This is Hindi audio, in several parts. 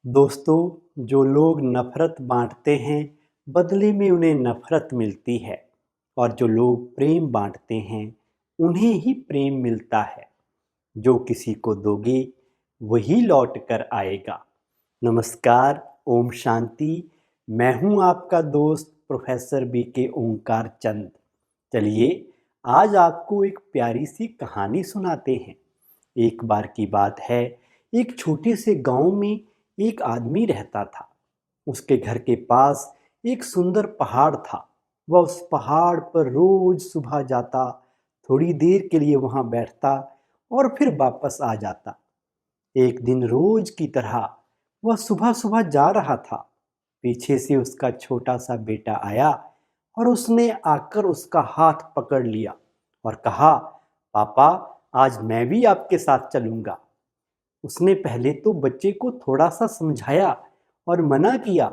दोस्तों, जो लोग नफ़रत बांटते हैं बदले में उन्हें नफ़रत मिलती है और जो लोग प्रेम बांटते हैं उन्हें ही प्रेम मिलता है। जो किसी को दोगे वही लौट कर आएगा। नमस्कार, ओम शांति। मैं हूं आपका दोस्त प्रोफेसर बीके ओंकार चंद। चलिए आज आपको एक प्यारी सी कहानी सुनाते हैं। एक बार की बात है, एक छोटे से गांव में एक आदमी रहता था। उसके घर के पास एक सुंदर पहाड़ था। वह उस पहाड़ पर रोज सुबह जाता, थोड़ी देर के लिए वहां बैठता और फिर वापस आ जाता। एक दिन रोज की तरह वह सुबह सुबह जा रहा था। पीछे से उसका छोटा सा बेटा आया और उसने आकर उसका हाथ पकड़ लिया और कहा, पापा, आज मैं भी आपके साथ चलूंगा। उसने पहले तो बच्चे को थोड़ा सा समझाया और मना किया।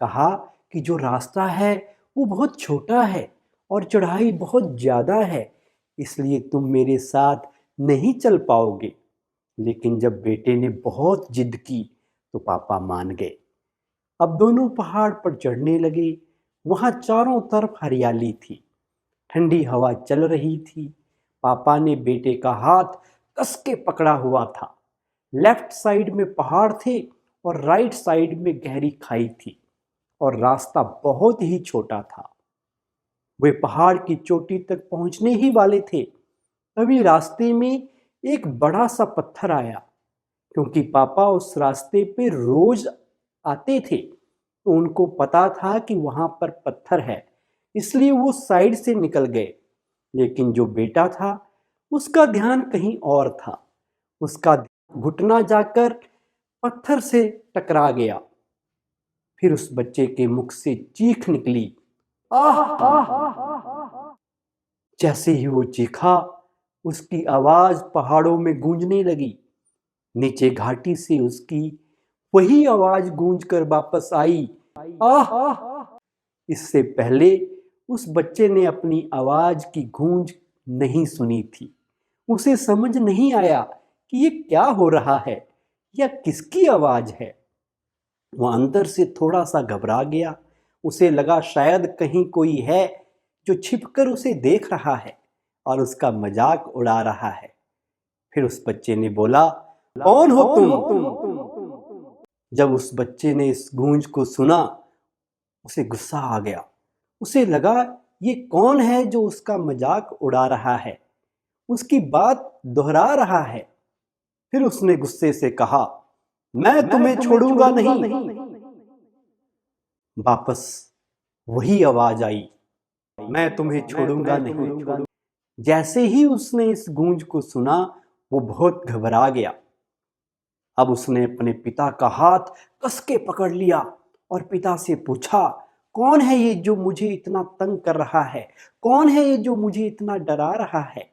कहा कि जो रास्ता है वो बहुत छोटा है और चढ़ाई बहुत ज़्यादा है, इसलिए तुम मेरे साथ नहीं चल पाओगे। लेकिन जब बेटे ने बहुत जिद की तो पापा मान गए। अब दोनों पहाड़ पर चढ़ने लगे। वहां चारों तरफ हरियाली थी, ठंडी हवा चल रही थी। पापा ने बेटे का हाथ कस के पकड़ा हुआ था। लेफ्ट साइड में पहाड़ थे और राइट साइड में गहरी खाई थी और रास्ता बहुत ही छोटा था। वे पहाड़ की चोटी तक पहुंचने ही वाले थे, तभी रास्ते में एक बड़ा सा पत्थर आया। क्योंकि पापा उस रास्ते पे रोज आते थे तो उनको पता था कि वहां पर पत्थर है, इसलिए वो साइड से निकल गए। लेकिन जो बेटा था उसका ध्यान कहीं और था। उसका घुटना जाकर पत्थर से टकरा गया। फिर उस बच्चे के मुख से चीख निकली, आह आह। जैसे ही वो चीखा, उसकी आवाज पहाड़ों में गूंजने लगी। नीचे घाटी से उसकी वही आवाज गूंज कर वापस आई, आह। इससे पहले उस बच्चे ने अपनी आवाज की गूंज नहीं सुनी थी। उसे समझ नहीं आया कि ये क्या हो रहा है, यह किसकी आवाज है। वह अंदर से थोड़ा सा घबरा गया। उसे लगा शायद कहीं कोई है जो छिपकर उसे देख रहा है और उसका मजाक उड़ा रहा है। फिर उस बच्चे ने बोला, कौन हो तुम? जब उस बच्चे ने इस गूंज को सुना, उसे गुस्सा आ गया। उसे लगा ये कौन है जो उसका मजाक उड़ा रहा है, उसकी बात दोहरा रहा है। फिर उसने गुस्से से कहा, मैं तुम्हें छोड़ूंगा नहीं। वापस वही आवाज आई, मैं तुम्हें छोड़ूंगा नहीं। जैसे ही उसने इस गूंज को सुना, वो बहुत घबरा गया। अब उसने अपने पिता का हाथ कस के पकड़ लिया और पिता से पूछा, कौन है ये जो मुझे इतना तंग कर रहा है? कौन है ये जो मुझे इतना डरा रहा है?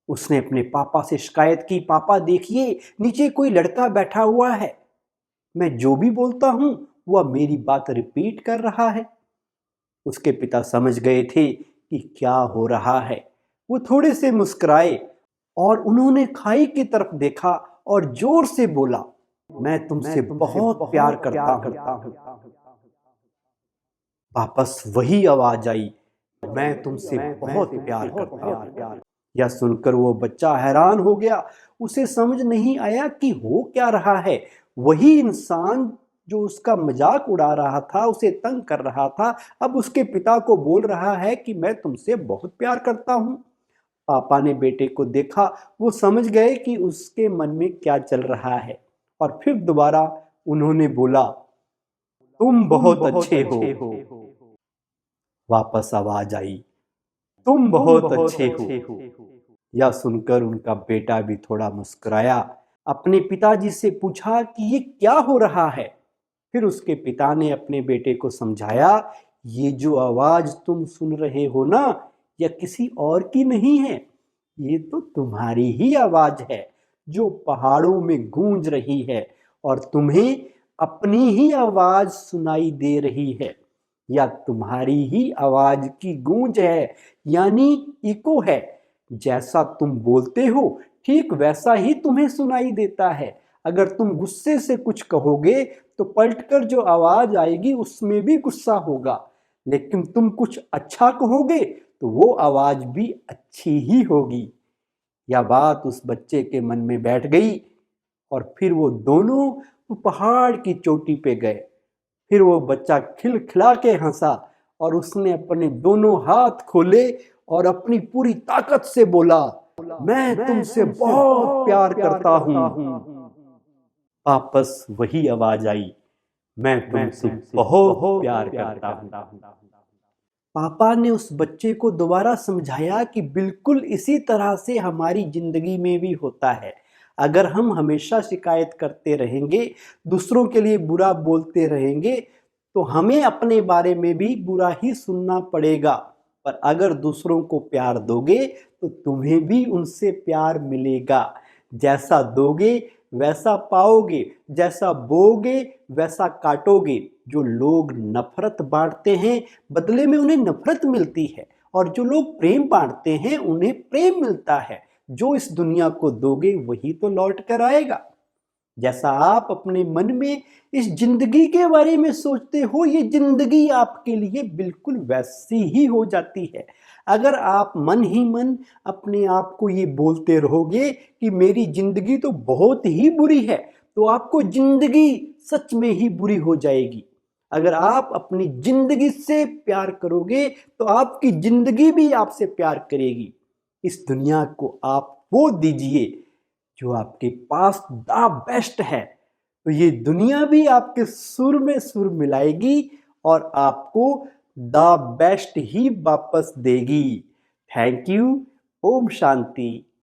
उसने अपने पापा से शिकायत की, पापा देखिए, नीचे कोई लड़का बैठा हुआ है। मैं जो भी बोलता हूं वह मेरी बात रिपीट कर रहा है। उसके पिता समझ गए थे कि क्या हो रहा है। वो थोड़े से मुस्कुराए और उन्होंने खाई की तरफ देखा और जोर से बोला, मैं तुमसे बहुत प्यार करता हूं। वापस वही आवाज आई, मैं तुमसे बहुत प्यार करता हूं। यह सुनकर वो बच्चा हैरान हो गया। उसे समझ नहीं आया कि हो क्या रहा है। वही इंसान जो उसका मजाक उड़ा रहा था, उसे तंग कर रहा था, अब उसके पिता को बोल रहा है कि मैं तुमसे बहुत प्यार करता हूं। पापा ने बेटे को देखा। वो समझ गए कि उसके मन में क्या चल रहा है और फिर दोबारा उन्होंने बोला, तुम बहुत अच्छे हो। वापस आवाज आई, तुम बहुत अच्छे हो। यह सुनकर उनका बेटा भी थोड़ा मुस्कुराया। अपने पिताजी से पूछा कि ये क्या हो रहा है। फिर उसके पिता ने अपने बेटे को समझाया, ये जो आवाज तुम सुन रहे हो ना, यह किसी और की नहीं है, ये तो तुम्हारी ही आवाज है जो पहाड़ों में गूंज रही है और तुम्हें अपनी ही आवाज सुनाई दे रही है। या तुम्हारी ही आवाज की गूंज है, यानी इको है। जैसा तुम बोलते हो ठीक वैसा ही तुम्हें सुनाई देता है। अगर तुम गुस्से से कुछ कहोगे तो पलटकर जो आवाज आएगी उसमें भी गुस्सा होगा, लेकिन तुम कुछ अच्छा कहोगे तो वो आवाज भी अच्छी ही होगी। यह बात उस बच्चे के मन में बैठ गई और फिर वो दोनों पहाड़ की चोटी पे गए। फिर वो बच्चा खिलखिला के हंसा और उसने अपने दोनों हाथ खोले और अपनी पूरी ताकत से बोला, मैं तुमसे बहुत प्यार करता हूँ। वापस वही आवाज आई, मैं तुमसे बहुत प्यार करता हूँ। पापा ने उस बच्चे को दोबारा समझाया कि बिल्कुल इसी तरह से हमारी जिंदगी में भी होता है। अगर हम हमेशा शिकायत करते रहेंगे, दूसरों के लिए बुरा बोलते रहेंगे, तो हमें अपने बारे में भी बुरा ही सुनना पड़ेगा। पर अगर दूसरों को प्यार दोगे तो तुम्हें भी उनसे प्यार मिलेगा। जैसा दोगे वैसा पाओगे, जैसा बोओगे वैसा काटोगे। जो लोग नफरत बांटते हैं बदले में उन्हें नफरत मिलती है, और जो लोग प्रेम बांटते हैं उन्हें प्रेम मिलता है। जो इस दुनिया को दोगे वही तो लौट कर आएगा। जैसा आप अपने मन में इस जिंदगी के बारे में सोचते हो, ये जिंदगी आपके लिए बिल्कुल वैसी ही हो जाती है। अगर आप मन ही मन अपने आप को ये बोलते रहोगे कि मेरी जिंदगी तो बहुत ही बुरी है, तो आपको जिंदगी सच में ही बुरी हो जाएगी। अगर आप अपनी जिंदगी से प्यार करोगे तो आपकी जिंदगी भी आपसे प्यार करेगी। इस दुनिया को आप वो दीजिए जो आपके पास द बेस्ट है, तो ये दुनिया भी आपके सुर में सुर मिलाएगी और आपको द बेस्ट ही वापस देगी। Thank you. ओम शांति।